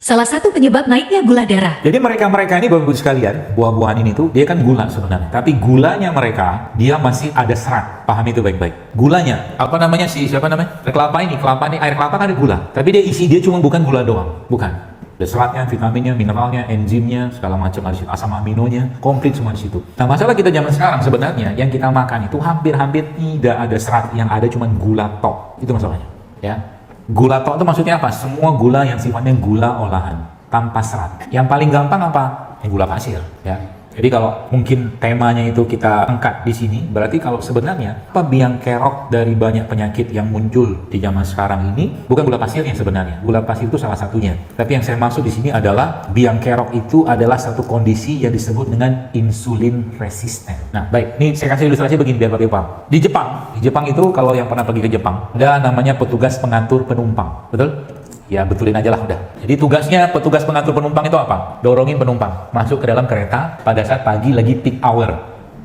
Salah satu penyebab naiknya gula darah. Jadi mereka-mereka ini Bapak-Ibu sekalian, buah-buahan ini tuh dia kan gula sebenarnya. Tapi gulanya mereka, dia masih ada serat. Paham itu baik-baik. Gulanya, apa namanya siapa namanya? Kelapa ini, air kelapa kan ada gula. Tapi dia cuma bukan gula doang. Bukan. Ada seratnya, vitaminnya, mineralnya, enzimnya, segala macam ada asam aminonya, komplit semua di situ. Nah, masalah kita zaman sekarang sebenarnya yang kita makan itu hampir-hampir tidak ada serat, yang ada cuma gula tok. Itu masalahnya, ya. Gula tok itu maksudnya apa? Semua gula yang sifatnya gula olahan tanpa serat. Yang paling gampang apa? Yang gula pasir, ya. Jadi kalau mungkin temanya itu kita angkat di sini, berarti kalau sebenarnya apa biang kerok dari banyak penyakit yang muncul di zaman sekarang ini bukan gula pasirnya sebenarnya. Gula pasir itu salah satunya. Tapi yang saya maksud di sini adalah biang kerok itu adalah satu kondisi yang disebut dengan insulin resisten. Nah, baik, ini saya kasih ilustrasi begini biar Bapak paham. Di Jepang itu kalau yang pernah pergi ke Jepang, ada namanya petugas pengatur penumpang. Betul? Ya betulin aja lah udah. Jadi tugasnya petugas pengatur penumpang itu apa? Dorongin penumpang masuk ke dalam kereta pada saat pagi lagi peak hour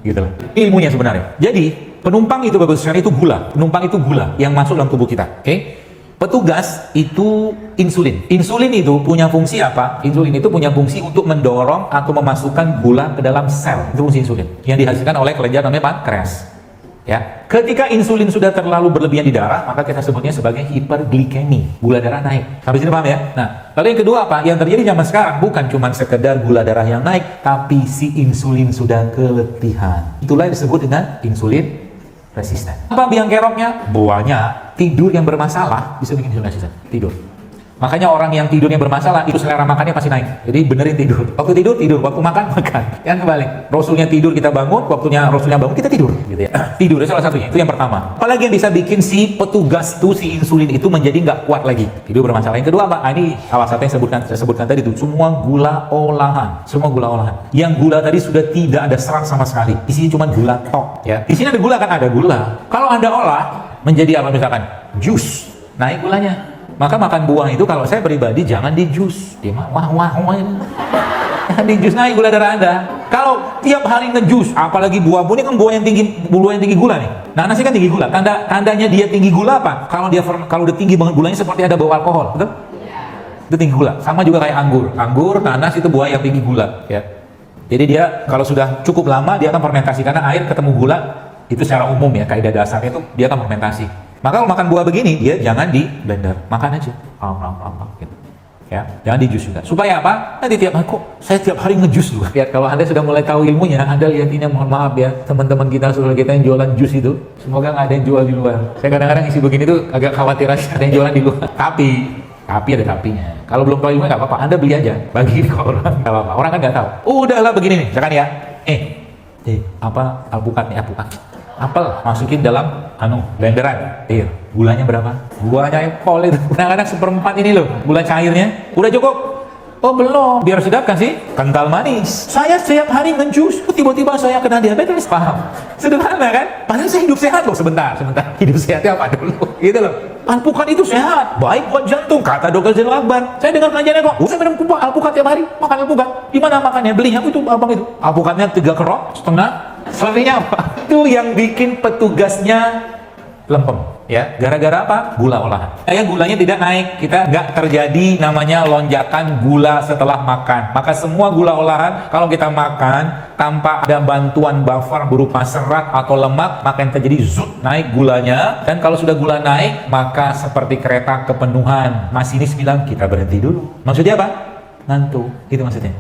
gitu loh. Ilmunya sebenarnya. Jadi penumpang itu Bapak sekalian itu gula. Penumpang itu gula yang masuk dalam tubuh kita. Oke? Petugas itu insulin. Insulin itu punya fungsi apa? Insulin itu punya fungsi untuk mendorong atau memasukkan gula ke dalam sel. Itu fungsi insulin yang dihasilkan oleh kelenjar namanya pankreas. Ya, ketika insulin sudah terlalu berlebihan di darah, maka kita sebutnya sebagai hiperglikemi, gula darah naik. Sampai sini paham ya? Nah, lalu yang kedua apa? Yang terjadi zaman sekarang bukan cuma sekedar gula darah yang naik, tapi si insulin sudah keletihan. Itulah yang disebut dengan insulin resisten. Apa biang keroknya? Buahnya tidur yang bermasalah bisa bikin insulin resisten. Tidur. Makanya orang yang tidurnya bermasalah, itu selera makannya pasti naik. Jadi benerin tidur. Waktu tidur, waktu makan, makan. Yang kebalik. Rasulnya tidur, kita bangun. Waktunya Rasulnya bangun, kita tidur. Gitu ya. Tidur salah satunya. Itu yang pertama. Apalagi yang bisa bikin si petugas itu, si insulin itu menjadi nggak kuat lagi. Tidur bermasalah. Yang kedua apa? Ini salah satu yang saya sebutkan tadi itu. Semua gula olahan. Semua gula olahan. Yang gula tadi sudah tidak ada serat sama sekali. Isinya cuma gula tok. Ya. Di sini ada gula kan? Ada gula. Kalau Anda olah menjadi apa misalkan? Jus. Naik gulanya. Maka makan buah itu kalau saya pribadi jangan di jus. Jangan di jus naik gula darah Anda. Kalau tiap hari ngejus, apalagi buah ini kan buah yang tinggi gula nih. Nah, nasi kan tinggi gula. Tandanya dia tinggi gula apa? Kalau udah tinggi banget gulanya seperti ada bau alkohol, betul? Itu tinggi gula. Sama juga kayak anggur. Anggur, nanas itu buah yang tinggi gula, ya. Jadi dia kalau sudah cukup lama dia akan fermentasi karena air ketemu gula itu secara umum ya kaidah dasarnya itu dia akan fermentasi. Maka kalau makan buah begini, dia jangan di blender, makan aja, gitu. Ya, jangan di jus juga. Supaya apa? Nanti tiap hari saya tiap hari ngejus loh. Lihat kalau Anda sudah mulai tahu ilmunya, Anda lihat ini, mohon maaf ya, teman-teman kita, saudara kita yang jualan jus itu, semoga nggak ada yang jual di luar. Saya kadang-kadang isi begini tuh agak khawatir aja ada yang jualan di luar. Tapi ada tapinya. Kalau belum tahu ilmunya nggak apa-apa, Anda beli aja, bagi ke orang, nggak apa-apa. Orang kan nggak tahu. Udahlah begini nih, misalkan ya, apa alpukat nih alpukat. Apel masukin dalam blenderan. Iya, gulanya berapa? Gulanya pol itu. Kadang-kadang seperempat ini loh, gula cairnya. Udah cukup? Oh belum. Biar sedap kan sih? Kental manis. Saya setiap hari ngejus, tiba-tiba saya kena diabetes. Paham? Sederhana kan? Padahal saya hidup sehat loh. Sebentar. Hidup sehatnya apa dulu? Gitu loh. Alpukat itu sehat, baik buat jantung, kata dokter Zainul Akbar. Saya dengar pengajiannya kok, saya minum alpukat tiap hari, makan alpukat. Di mana makannya? Belinya itu abang itu. Alpukatnya 3 kerok setengah. Selebihnya apa? Itu yang bikin petugasnya lempem, ya. Gara-gara apa? Gula olahan. Gulanya tidak naik, kita nggak terjadi namanya lonjakan gula setelah makan. Maka semua gula olahan kalau kita makan tanpa ada bantuan buffer berupa serat atau lemak, maka yang terjadi naik gulanya. Dan kalau sudah gula naik, maka seperti kereta kepenuhan. Masinis bilang kita berhenti dulu. Maksudnya apa? Ngantuk. Itu maksudnya.